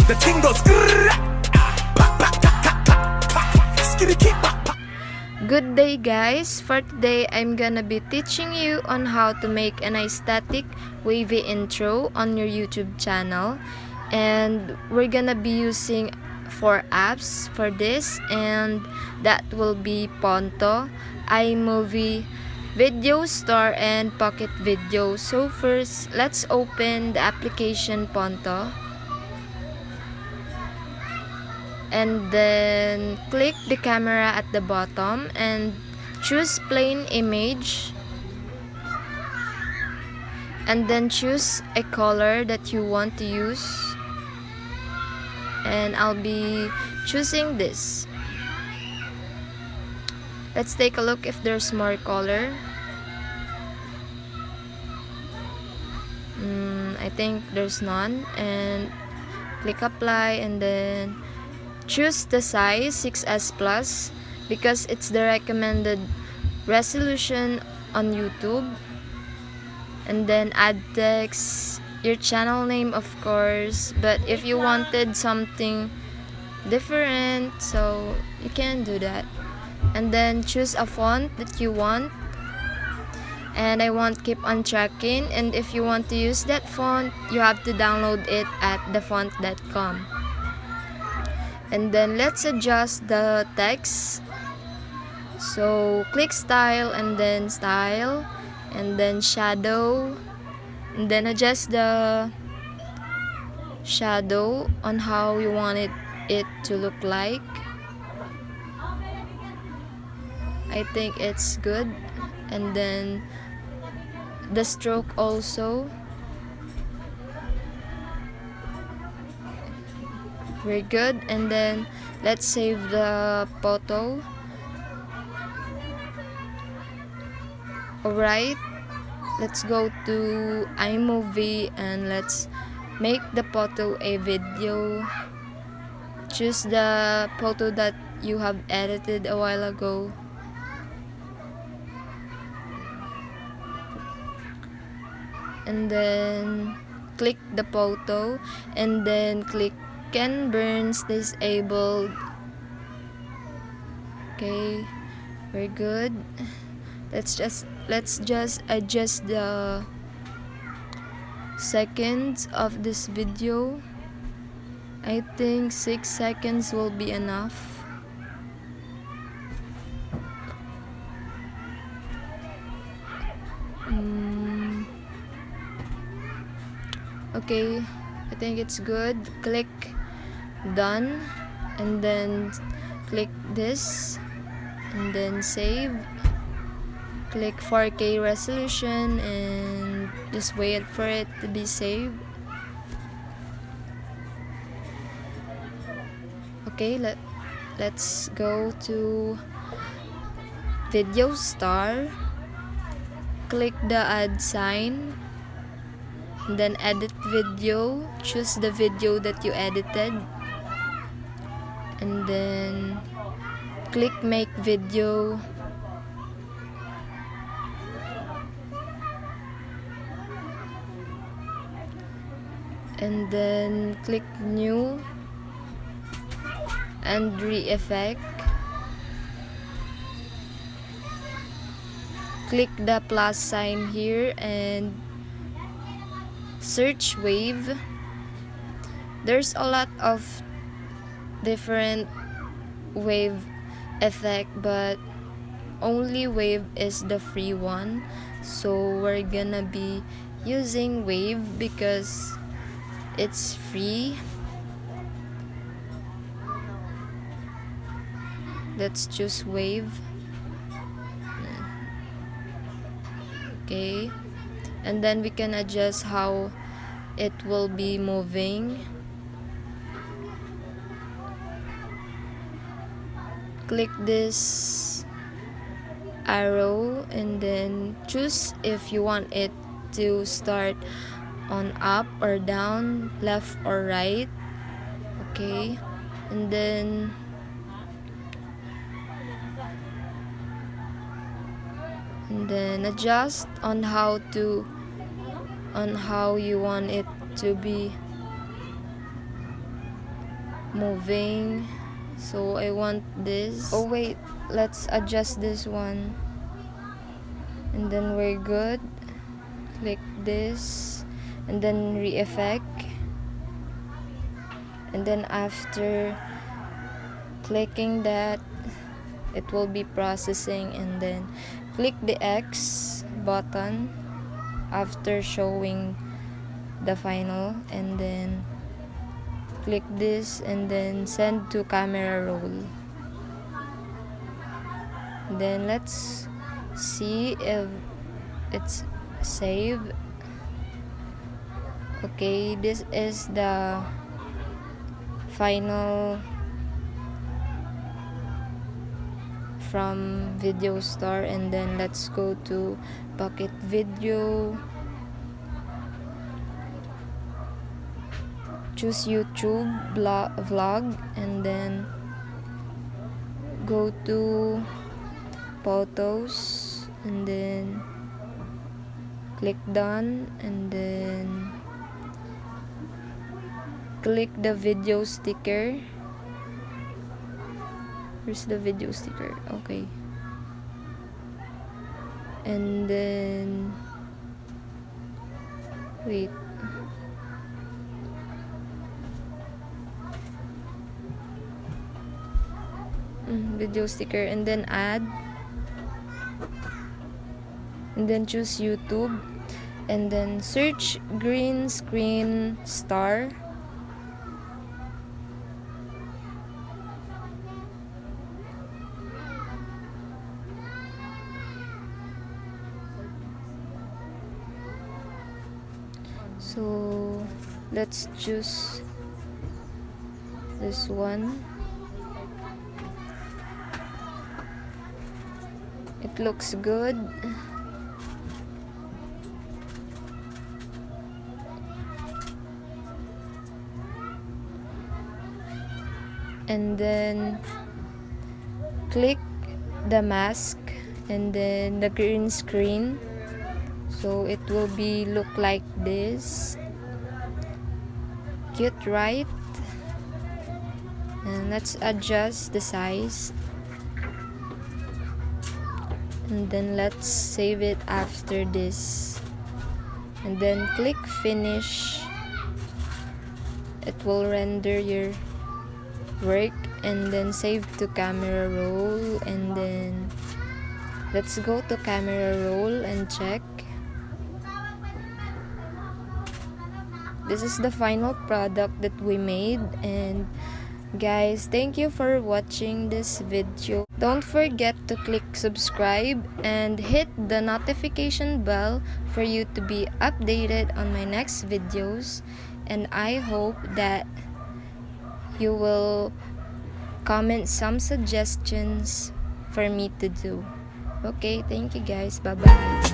The thing goes. Good day guys, for today I'm gonna be teaching you on how to make an aesthetic wavy intro on your YouTube channel, and we're gonna be using 4 apps for this, and that will be Phonto, iMovie, Video Store, and Pocket Video. So first, let's open the application Phonto. And then click the camera at the bottom and choose plain image, and then choose a color that you want to use, and I'll be choosing this. Let's take a look if there's more color. I think there's none, and click apply, and then choose the size 6S Plus because it's the recommended resolution on YouTube. And then add text, your channel name of course, but if you wanted something different, so you can do that. And then choose a font that you want, and I want Keep on Tracking, and if you want to use that font, you have to download it at thefont.com. And then let's adjust the text. So click style, and then style, and then shadow, and then adjust the shadow on how you want it to look like. I think it's good. And then the stroke also. Very good. And then let's save the photo. Alright, let's go to iMovie and let's make the photo a video. Choose the photo that you have edited a while ago. And then click the photo, and then click Ken Burns disabled. Okay, very good. Let's just adjust the seconds of this video. I think 6 seconds will be enough. Okay, I think it's good. Click done, and then click this, and then save. Click 4K resolution and just wait for it to be saved. Okay, let's go to Video Star. Click the add sign, then edit video. Choose the video that you edited, and then click make video. And then click new and re-effect. Click the plus sign here and search wave. There's a lot of different wave effect, but only wave is the free one, so we're gonna be using wave because it's free. Let's choose wave. Okay, and then we can adjust how it will be moving. Click this arrow and then choose if you want it to start on up or down, left or right. Okay, and then adjust on how you want it to be. moving. So I want this. Oh wait, let's adjust this one. And then we're good. Click this and then re-effect. And then after clicking that, it will be processing, and then click the X button after showing the final, and then click this and then send to camera roll. Then let's see if it's saved. Okay, this is the final from Video Star, and then let's go to Pocket Video, choose YouTube vlog, and then go to photos, and then click done, and then click the video sticker. Where's the video sticker? Okay. And then wait. Video sticker, and then add, and then choose YouTube, and then search green screen star. So let's choose this one. It looks good. And then click the mask and then the green screen, so it will be look like this. Cute, right? And let's adjust the size, and then let's save it after this, and then click finish. It will render your work, and then save to camera roll, and then let's go to camera roll and check. This is the final product that we made. And guys, thank you for watching this video. Don't forget to click subscribe and hit the notification bell for you to be updated on my next videos, and I hope that you will comment some suggestions for me to do. Okay, thank you guys. Bye bye.